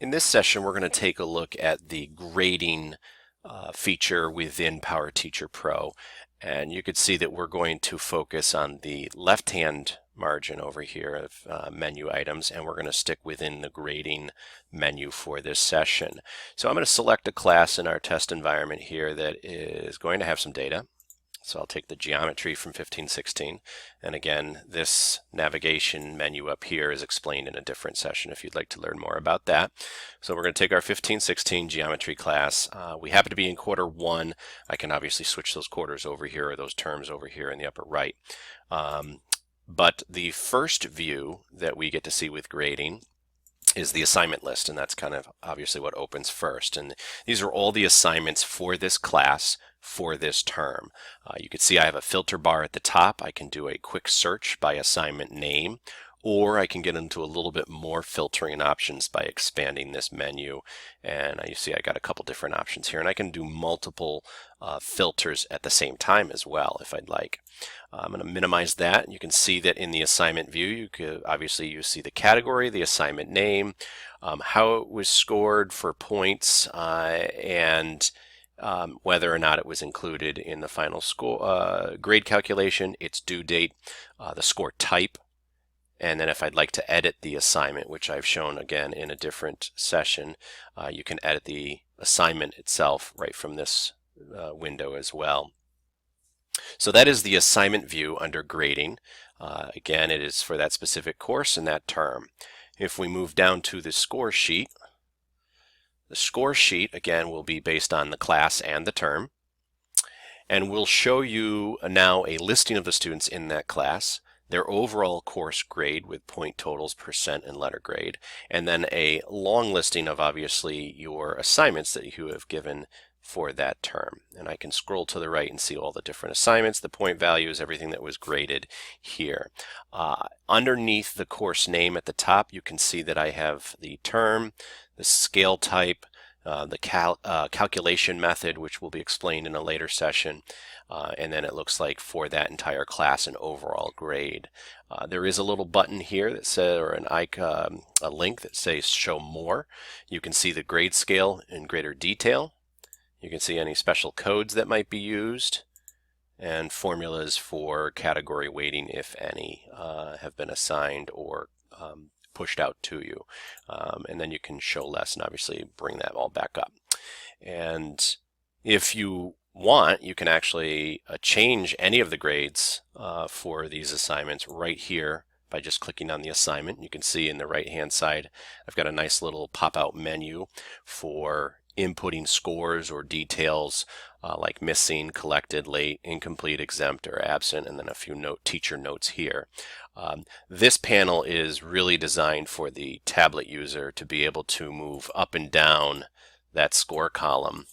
In this session, we're going to take a look at the grading feature within PowerTeacher Pro. And you can see that we're going to focus on the left-hand margin over here of menu items, and we're going to stick within the grading menu for this session. So I'm going to select a class in our test environment here that is going to have some data. So I'll take the geometry from 1516, and again, this navigation menu up here is explained in a different session if you'd like to learn more about that. So we're going to take our 1516 geometry class. We happen to be in quarter 1. I can obviously switch those quarters over here or those terms over here in the upper right. But the first view that we get to see with grading is the assignment list, and that's kind of obviously what opens first. And these are all the assignments for this class for this term. You can see I have a filter bar at the top. I can do a quick search by assignment name, or I can get into a little bit more filtering options by expanding this menu. And you see I got a couple different options here, and I can do multiple filters at the same time as well if I'd like. I'm going to minimize that. You can see that in the assignment view, you see the category, the assignment name, how it was scored for points, and whether or not it was included in the final score grade calculation, its due date, the score type, and then if I'd like to edit the assignment, which I've shown again in a different session, you can edit the assignment itself right from this window as well. So that is the assignment view under grading. Again, it is for that specific course and that term. If we move down to the score sheet, the score sheet again will be based on the class and the term, and we'll show you now a listing of the students in that class, their overall course grade with point totals, percent, and letter grade, and then a long listing of obviously your assignments that you have given for that term. And I can scroll to the right and see all the different assignments, the point values, everything that was graded here. Underneath the course name at the top, you can see that I have the term, the scale type, the calculation method, which will be explained in a later session, and then it looks like for that entire class an overall grade. There is a little button here that says, or an icon, a link that says show more. You can see the grade scale in greater detail. You can see any special codes that might be used, and formulas for category weighting, if any, have been assigned or pushed out to you. And then you can show less and obviously bring that all back up. And if you want, you can actually change any of the grades for these assignments right here by just clicking on the assignment. You can see in the right hand side I've got a nice little pop-out menu for inputting scores or details like missing, collected, late, incomplete, exempt, or absent, and then a few teacher notes here. This panel is really designed for the tablet user to be able to move up and down that score column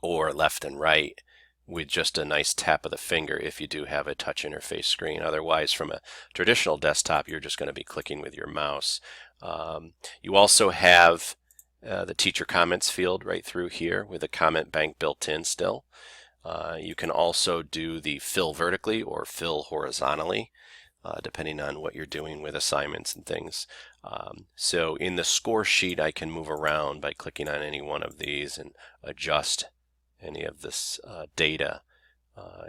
or left and right with just a nice tap of the finger if you do have a touch interface screen. Otherwise, from a traditional desktop, you're just going to be clicking with your mouse. You also have the teacher comments field right through here with a comment bank built in still. You can also do the fill vertically or fill horizontally, depending on what you're doing with assignments and things. So in the score sheet, I can move around by clicking on any one of these and adjust any of this data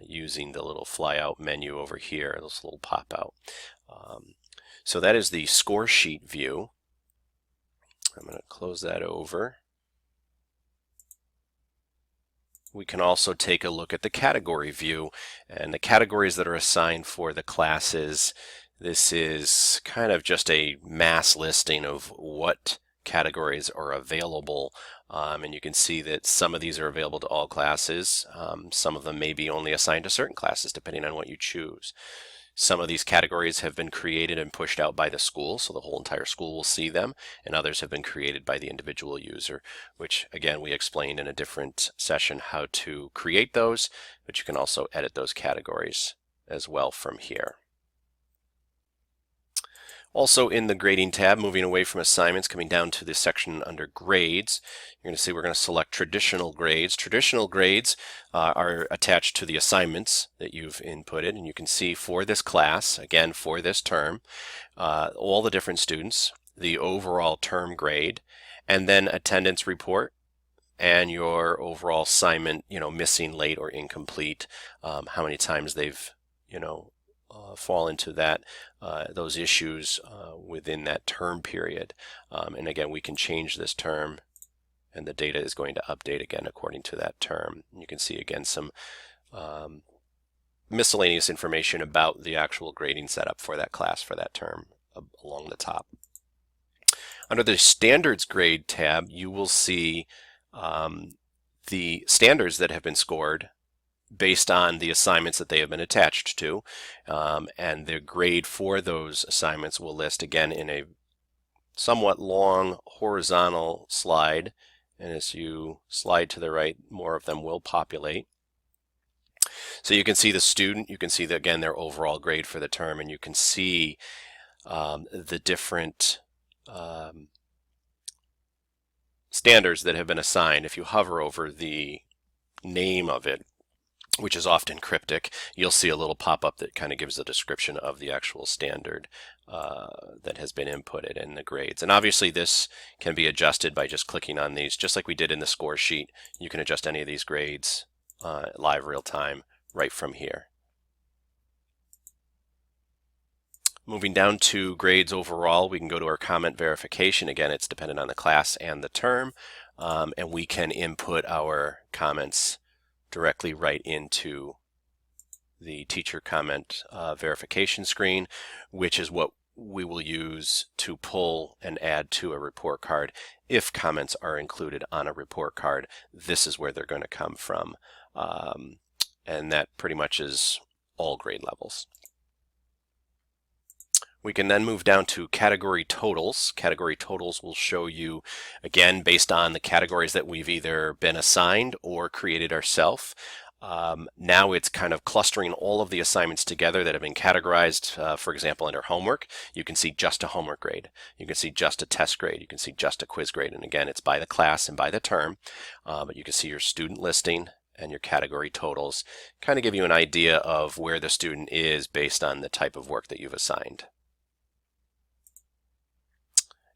using the little flyout menu over here, this little pop out. So that is the score sheet view. I'm going to close that over. We can also take a look at the category view and the categories that are assigned for the classes. This is kind of just a mass listing of what categories are available, and you can see that some of these are available to all classes. Some of them may be only assigned to certain classes depending on what you choose. Some of these categories have been created and pushed out by the school, so the whole entire school will see them, and others have been created by the individual user, which again we explained in a different session how to create those, but you can also edit those categories as well from here. Also in the grading tab, moving away from assignments, coming down to the section under grades, you're going to see we're going to select traditional grades. Traditional grades are attached to the assignments that you've inputted, and you can see for this class, again for this term, all the different students. the overall term grade, and then attendance report and your overall assignment, missing, late, or incomplete, how many times they've, fall into that, those issues within that term period. And again, we can change this term, and the data is going to update again according to that term. You can see again some miscellaneous information about the actual grading setup for that class for that term along the top. Under the standards grade tab, you will see the standards that have been scored based on the assignments that they have been attached to, and the grade for those assignments will list again in a somewhat long horizontal slide, and as you slide to the right, more of them will populate. So you can see the student, you can see again their overall grade for the term, and you can see the different standards that have been assigned. If you hover over the name of it, which is often cryptic, you'll see a little pop-up that kind of gives a description of the actual standard that has been inputted in the grades. And obviously this can be adjusted by just clicking on these, just like we did in the score sheet. You can adjust any of these grades live real time right from here. Moving down to grades overall, we can go to our comment verification. Again, it's dependent on the class and the term, and we can input our comments directly right into the teacher comment verification screen, which is what we will use to pull and add to a report card. If comments are included on a report card, this is where they're going to come from. And that pretty much is all grade levels. We can then move down to category totals. Category totals will show you, again, based on the categories that we've either been assigned or created ourselves. Now it's kind of clustering all of the assignments together that have been categorized. For example, under homework, you can see just a homework grade. You can see just a test grade. You can see just a quiz grade. And again, it's by the class and by the term. But you can see your student listing and your category totals kind of give you an idea of where the student is based on the type of work that you've assigned.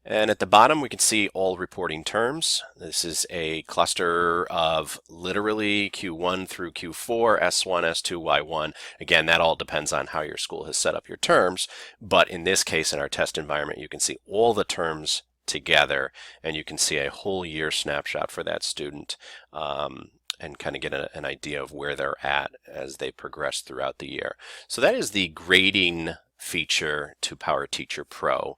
And at the bottom, we can see all reporting terms. This is a cluster of literally Q1 through Q4, S1, S2, Y1. Again, that all depends on how your school has set up your terms. But in this case, in our test environment, you can see all the terms together, and you can see a whole year snapshot for that student, and kind of get an idea of where they're at as they progress throughout the year. So that is the grading feature to PowerTeacher Pro.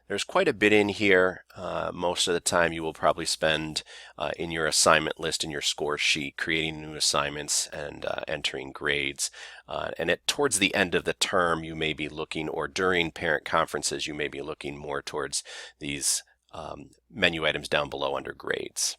There's quite a bit in here. Most of the time you will probably spend in your assignment list in your score sheet creating new assignments and entering grades. And towards the end of the term you may be looking, or during parent conferences you may be looking more towards these menu items down below under grades.